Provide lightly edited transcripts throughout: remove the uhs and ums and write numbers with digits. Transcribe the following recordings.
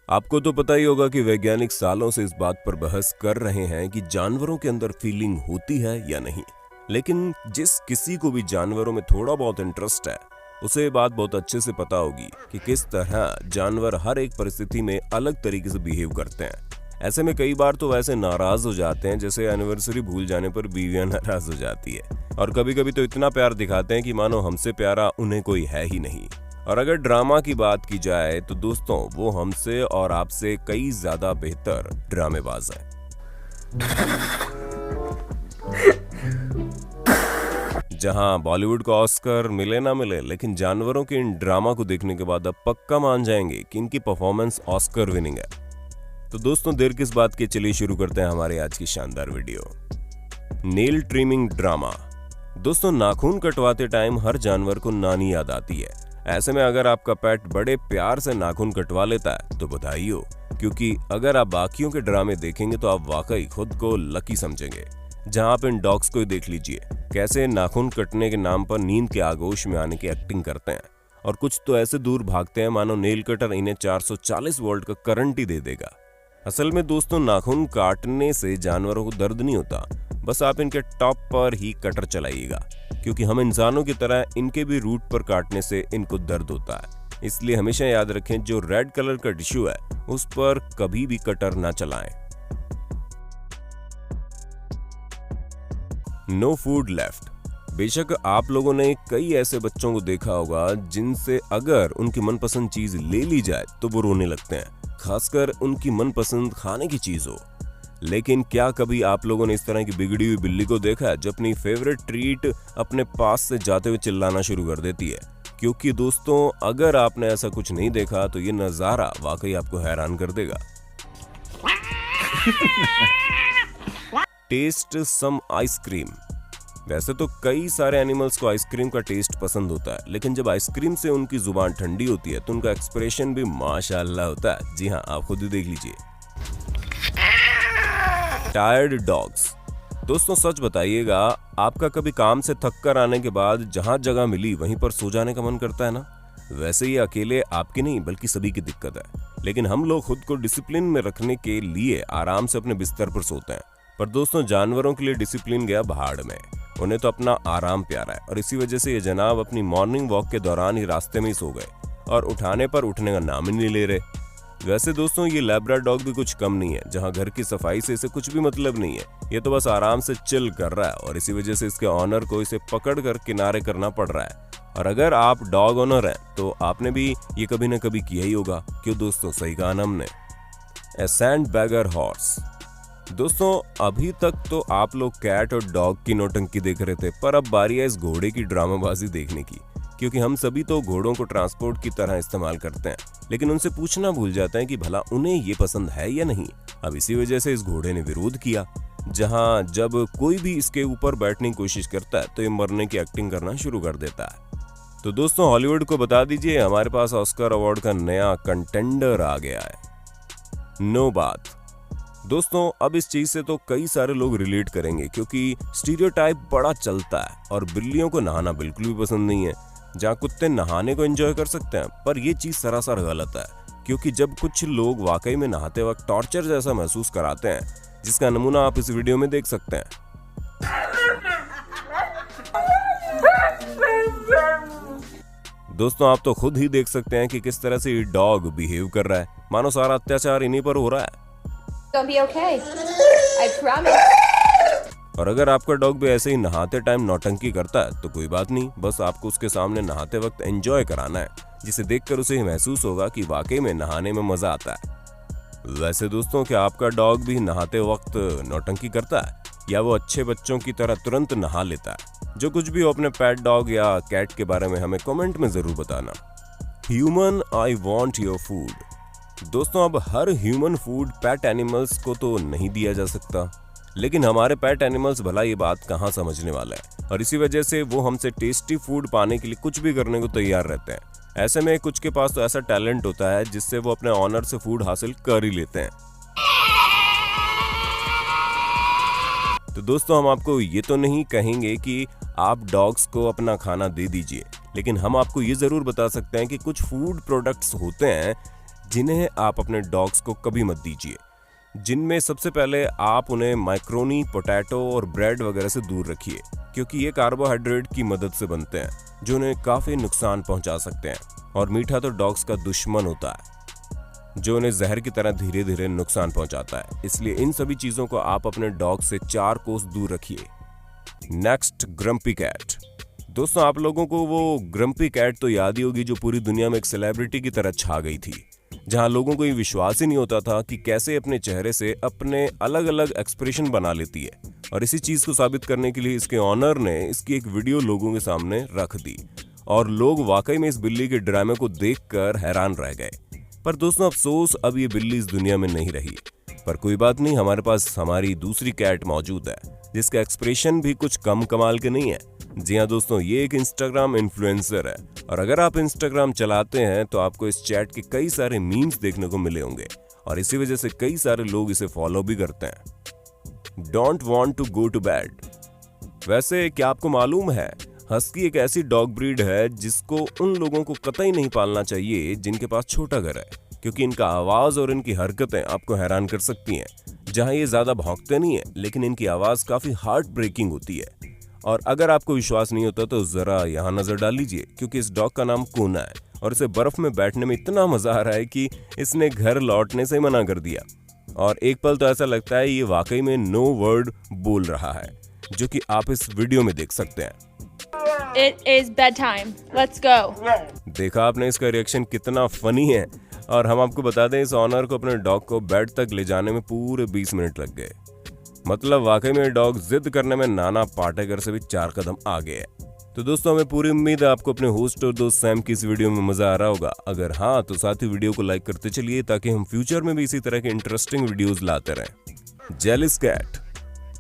आपको तो पता ही होगा कि वैज्ञानिक सालों से इस बात पर बहस कर रहे हैं कि जानवरों के अंदर फीलिंग होती है या नहीं। लेकिन जिस किसी को भी जानवरों में थोड़ा बहुत इंटरेस्ट है, उसे ये बात बहुत अच्छे से पता होगी कि किस तरह जानवर हर एक परिस्थिति में अलग तरीके से बिहेव करते हैं। ऐसे में कई बार तो वैसे नाराज हो जाते हैं जैसे एनिवर्सरी भूल जाने पर बीवियां नाराज हो जाती है, और कभी कभी तो इतना प्यार दिखाते हैं कि मानो हमसे प्यारा उन्हें कोई है ही नहीं। और अगर ड्रामा की बात की जाए तो दोस्तों वो हमसे और आपसे कई ज्यादा बेहतर ड्रामेबाज है। जहां बॉलीवुड को ऑस्कर मिले ना मिले, लेकिन जानवरों के इन ड्रामा को देखने के बाद अब पक्का मान जाएंगे कि इनकी परफॉर्मेंस ऑस्कर विनिंग है। तो दोस्तों देर किस बात की, चलिए शुरू करते हैं हमारे आज की शानदार वीडियो। Nail trimming drama. दोस्तों नाखून कटवाते टाइम हर जानवर को नानी याद आती है। ऐसे में अगर आपका पेट बड़े प्यार से नाखून कटवा लेता है तो बधाई हो, क्योंकि अगर आप बाकियों के ड्रामे देखेंगे तो आप वाकई खुद को लकी समझेंगे। जहां आप इन डॉग्स को देखिए कैसे नाखून कटने के नाम पर नींद के आगोश में आने की एक्टिंग करते हैं, और कुछ तो ऐसे दूर भागते हैं मानो नेल कटर इन्हें 440 वोल्ट का करंट ही दे देगा। असल में दोस्तों नाखून काटने से जानवरों को दर्द नहीं होता, बस आप इनके टॉप पर ही कटर चलाइएगा, क्योंकि हम इंसानों की तरह इनके भी रूट पर काटने से इनको दर्द होता है। इसलिए हमेशा याद रखें जो रेड कलर का टिश्यू है उस पर कभी भी कटर ना चलाएं। No food left. बेशक आप लोगों ने कई ऐसे बच्चों को देखा होगा जिनसे अगर उनकी मनपसंद चीज ले ली जाए तो वो रोने लगते हैं, खासकर उनकी मनपसंद खाने की चीज हो। लेकिन क्या कभी आप लोगों ने इस तरह की बिगड़ी हुई बिल्ली को देखा है जो अपनी फेवरेट ट्रीट अपने पास से जाते हुए चिल्लाना शुरू कर देती है? क्योंकि दोस्तों अगर आपने ऐसा कुछ नहीं देखा तो ये नजारा वाकई आपको हैरान कर देगा। टेस्ट सम आइसक्रीम। वैसे तो कई सारे एनिमल्स को आइसक्रीम का टेस्ट पसंद होता है, लेकिन जब आइसक्रीम से उनकी जुबान ठंडी होती है तो उनका एक्सप्रेशन भी माशाअल्लाह होता है। जी हाँ, आप खुद ही देख लीजिए। Tired dogs. दोस्तों सच बताइएगा, आपका कभी काम से थक कर आने के बाद जहां जगह मिली वहीं पर सो जाने का मन करता है ना? वैसे ये अकेले आपकी नहीं बल्कि सभी की दिक्कत है, लेकिन हम लोग खुद को डिसिप्लिन में रखने के लिए आराम से अपने बिस्तर पर सोते हैं। पर दोस्तों जानवरों के लिए डिसिप्लिन गया भाड़ में। उन्हें तो अपना आराम प्यारा है, और इसी वजह से ये जनाब अपनी मॉर्निंग वॉक के दौरान ही रास्ते में ही सो गए और उठाने पर उठने का नाम ही नहीं ले रहे। वैसे दोस्तों ये लैब्राडॉग भी कुछ कम नहीं है, जहां घर की सफाई से इसे कुछ भी मतलब नहीं है। ये तो बस आराम से चिल कर रहा है, और इसी वजह से इसके ऑनर को इसे पकड़ कर किनारे करना पड़ रहा है। और अगर आप डॉग ओनर हैं तो आपने भी ये कभी न कभी किया ही होगा। क्यों दोस्तों, सही कहा ना हमने। ए सैंड बैगर हॉर्स। दोस्तों अभी तक तो आप लोग कैट और डॉग की नौटंकी देख रहे थे, पर अब बारी है इस घोड़े की ड्रामाबाजी देखने की, क्योंकि हम सभी तो घोड़ों को ट्रांसपोर्ट की तरह इस्तेमाल करते हैं, लेकिन उनसे पूछना भूल जाते हैं कि भला उन्हें ये पसंद है या नहीं। अब इसी वजह से इस घोड़े ने विरोध किया, जहां जब कोई भी इसके ऊपर बैठने की कोशिश करता है तो ये मरने की एक्टिंग करना शुरू कर देता है। तो दोस्तों हॉलीवुड को बता दीजिए हमारे पास ऑस्कर अवार्ड का नया कंटेंडर आ गया है। नो बात। दोस्तों अब इस चीज से तो कई सारे लोग रिलेट करेंगे, क्योंकि स्टीरियोटाइप बड़ा चलता है और बिल्लियों को नहाना बिल्कुल भी पसंद नहीं है। जहां कुत्ते नहाने को एंजॉय कर सकते हैं, पर यह चीज सरासर गलत है, क्योंकि जब कुछ लोग वाकई में नहाते वक्त टॉर्चर जैसा महसूस कराते हैं, जिसका नमूना आप इस वीडियो में देख सकते हैं। दोस्तों आप तो खुद ही देख सकते हैं कि किस तरह से ये डॉग बिहेव कर रहा है, मानो सारा अत्याचार इन्हीं पर हो रहा है। Gonna be okay. I promise. और अगर आपका डॉग भी ऐसे ही नहाते टाइम नौटंकी करता है तो कोई बात नहीं, बस आपको उसके सामने नहाते वक्त एंजॉय कराना है, जिसे देखकर उसे महसूस होगा कि वाकई में नहाने में मजा आता है। वैसे दोस्तों क्या आपका डॉग भी नहाते वक्त नौटंकी करता है, या वो अच्छे बच्चों की तरह तुरंत नहा लेता है? जो कुछ भी हो अपने पेट डॉग या कैट के बारे में हमें कमेंट में जरूर बताना। Human I want your food. दोस्तों अब हर ह्यूमन फूड पेट एनिमल्स को तो नहीं दिया जा सकता, लेकिन हमारे पेट एनिमल्स भला ये बात कहाँ समझने वाला है, और इसी वजह से वो हमसे टेस्टी फूड पाने के लिए कुछ भी करने को तैयार रहते हैं। ऐसे में कुछ के पास तो ऐसा टैलेंट होता है जिससे वो अपने ऑनर से फूड हासिल कर ही लेते हैं। तो दोस्तों हम आपको ये तो नहीं कहेंगे कि आप डॉग्स को अपना खाना दे दीजिए, लेकिन हम आपको ये जरूर बता सकते हैं कि कुछ फूड प्रोडक्ट्स होते हैं जिन्हें आप अपने डॉग्स को कभी मत दीजिए, जिनमें सबसे पहले आप उन्हें मैक्रोनी, पोटैटो और ब्रेड वगैरह से दूर रखिए, क्योंकि ये कार्बोहाइड्रेट की मदद से बनते हैं जो उन्हें काफ़ी नुकसान पहुंचा सकते हैं। और मीठा तो डॉग्स का दुश्मन होता है जो उन्हें जहर की तरह धीरे धीरे नुकसान पहुंचाता है। इसलिए इन सभी चीज़ों को आप अपने डॉग से 4 कोस दूर रखिए। Next, grumpy cat. दोस्तों, आप लोगों को वो ग्रम्पी कैट तो याद ही होगी जो पूरी दुनिया में एक सेलिब्रिटी की तरह छा गई थी, जहां लोगों को ये विश्वास ही नहीं होता था कि कैसे अपने चेहरे से अपने अलग अलग एक्सप्रेशन बना लेती है। और इसी चीज को साबित करने के लिए इसके ऑनर ने इसकी एक वीडियो लोगों के सामने रख दी और लोग वाकई में इस बिल्ली के ड्रामे को देखकर हैरान रह गए। पर दोस्तों, अफसोस अब ये बिल्ली इस दुनिया में नहीं रही। पर कोई बात नहीं, हमारे पास हमारी दूसरी कैट मौजूद है जिसका एक्सप्रेशन भी कुछ कम कमाल के नहीं है। जी हाँ दोस्तों, ये एक इंस्टाग्राम इन्फ्लुएंसर है और अगर आप इंस्टाग्राम चलाते हैं तो आपको इस चैट के कई सारे मीम्स देखने को मिले होंगे और इसी वजह से कई सारे लोग इसे फॉलो भी करते हैं। Don't want to go to bed. वैसे क्या आपको मालूम है, हस्की एक ऐसी डॉग ब्रीड है जिसको उन लोगों को कतई नहीं पालना चाहिए जिनके पास छोटा घर है, क्योंकि इनका आवाज और इनकी हरकतें आपको हैरान कर सकती हैं। जहां ये ज्यादा भौंकते नहीं है, लेकिन इनकी आवाज काफी हार्ट ब्रेकिंग होती है। और अगर आपको विश्वास नहीं होता तो जरा यहाँ नजर डाल लीजिए, क्योंकि इस डॉग का नाम कोना है और इसे बर्फ में बैठने में इतना मजा आ रहा है कि इसने घर लौटने से मना कर दिया। और एक पल तो ऐसा लगता है ये वाकई में नो वर्ड बोल रहा है, जो कि आप इस वीडियो में देख सकते हैं। It is bedtime. Let's go. देखा आपने इसका रिएक्शन कितना फनी है। और हम आपको बता दें, इस ऑनर को अपने डॉग को बेड तक ले जाने में पूरे 20 मिनट लग गए। मतलब वाकई में डॉग जिद करने में नाना पाटेकर से भी 4 कदम आगे है। तो दोस्तों, हमें पूरी उम्मीद है आपको अपने होस्ट और दोस्त सैम की इस वीडियो में मजा आ रहा होगा। अगर हाँ, तो साथ ही वीडियो को लाइक करते चलिए ताकि हम फ्यूचर में भी इसी तरह के इंटरेस्टिंग वीडियोस लाते रहें। जेलिस कैट।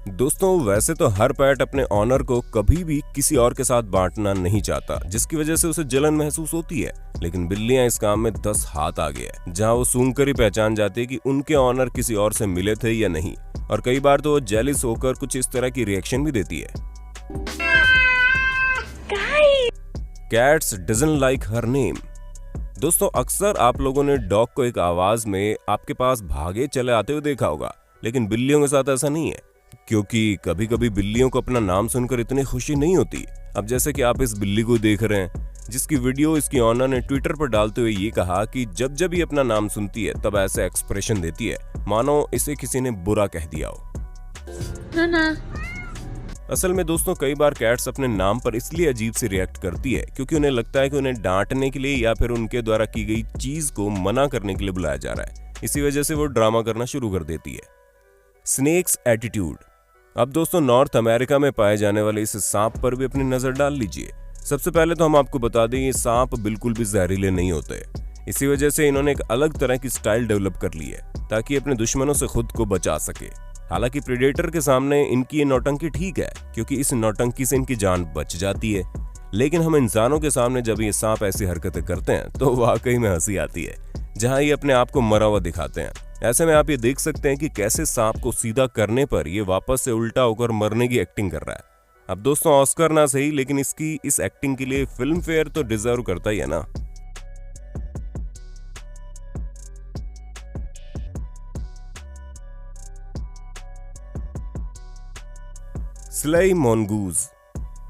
दोस्तों, वैसे तो हर पेट अपने ऑनर को कभी भी किसी और के साथ बांटना नहीं चाहता, जिसकी वजह से उसे जलन महसूस होती है। लेकिन बिल्लियां इस काम में 10 हाथ आगे है, जहां वो सूंघकर ही पहचान जाती है कि उनके ऑनर किसी और से मिले थे या नहीं। और कई बार तो वो जेलिस होकर कुछ इस तरह की रिएक्शन भी देती है। Cats doesn't like her name. दोस्तों, अक्सर आप लोगों ने डॉग को एक आवाज में आपके पास भागे चले आते हुए देखा होगा, लेकिन बिल्लियों के साथ ऐसा नहीं है, क्योंकि कभी कभी बिल्लियों को अपना नाम सुनकर इतनी खुशी नहीं होती। अब जैसे कि आप इस बिल्ली को देख रहे हैं, जिसकी वीडियो इसकी ऑनर ने ट्विटर पर डालते हुए ये कहा कि जब जब ये अपना नाम सुनती है तब ऐसे एक्सप्रेशन देती है मानो इसे किसी ने बुरा कह दिया हो। असल में दोस्तों, कई बार कैट्स अपने नाम पर इसलिए अजीब से रिएक्ट करती है क्योंकि उन्हें लगता है कि उन्हें डांटने के लिए या फिर उनके द्वारा की गई चीज को मना करने के लिए बुलाया जा रहा है। इसी वजह से वो ड्रामा करना शुरू कर देती है। Snakes attitude. अब दोस्तों, नॉर्थ अमेरिका में पाए जाने वाले इस सांप पर भी अपनी नजर डाल लीजिए। सबसे पहले तो हम आपको बता दें, ये सांप बिल्कुल भी जहरीले नहीं होते। इसी वजह से इन्होंने एक अलग तरह की स्टाइल डेवलप कर ली है ताकि अपने दुश्मनों से खुद को बचा सके। हालांकि प्रेडेटर के सामने इनकी ये नौटंकी ठीक है, क्योंकि इस नौटंकी से इनकी जान बच जाती है। लेकिन हम इंसानों के सामने जब ये सांप ऐसी हरकतें करते हैं तो वाकई में हंसी आती है, जहां ये अपने आप को मरा हुआ दिखाते हैं। ऐसे में आप ये देख सकते हैं कि कैसे सांप को सीधा करने पर ये वापस से उल्टा होकर मरने की एक्टिंग कर रहा है। अब दोस्तों, ऑस्कर ना सही, लेकिन इसकी इस एक्टिंग के लिए फिल्म फेयर तो डिजर्व करता ही है ना। स्लाई मोनगूज।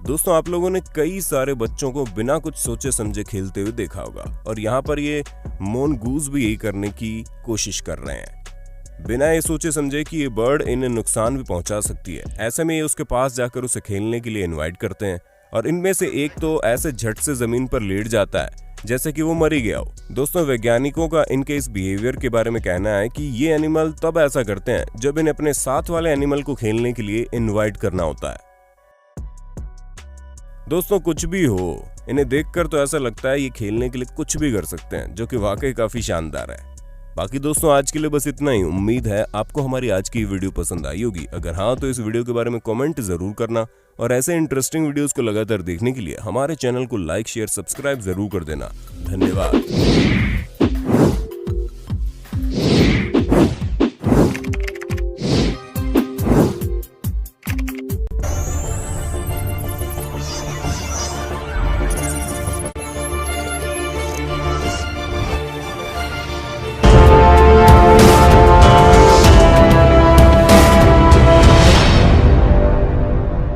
दोस्तों, आप लोगों ने कई सारे बच्चों को बिना कुछ सोचे समझे खेलते हुए देखा होगा और यहाँ पर ये मोनगूज भी यही करने की कोशिश कर रहे हैं, बिना ये सोचे समझे कि ये बर्ड इन्हें नुकसान भी पहुंचा सकती है। ऐसे में ये उसके पास जाकर उसे खेलने के लिए इनवाइट करते हैं और इनमें से एक तो ऐसे झट से जमीन पर लेट जाता है जैसे कि वो मर ही गया हो। दोस्तों, वैज्ञानिकों का इनके इस बिहेवियर के बारे में कहना है कि ये एनिमल तब ऐसा करते हैं जब इन्हें अपने साथ वाले एनिमल को खेलने के लिए इनवाइट करना होता है। दोस्तों, कुछ भी हो, इन्हें देखकर तो ऐसा लगता है ये खेलने के लिए कुछ भी कर सकते हैं, जो कि वाकई काफी शानदार है। बाकी दोस्तों, आज के लिए बस इतना ही। उम्मीद है आपको हमारी आज की वीडियो पसंद आई होगी। अगर हाँ, तो इस वीडियो के बारे में कमेंट जरूर करना और ऐसे इंटरेस्टिंग वीडियोस को लगातार देखने के लिए हमारे चैनल को लाइक, शेयर, सब्सक्राइब जरूर कर देना। धन्यवाद।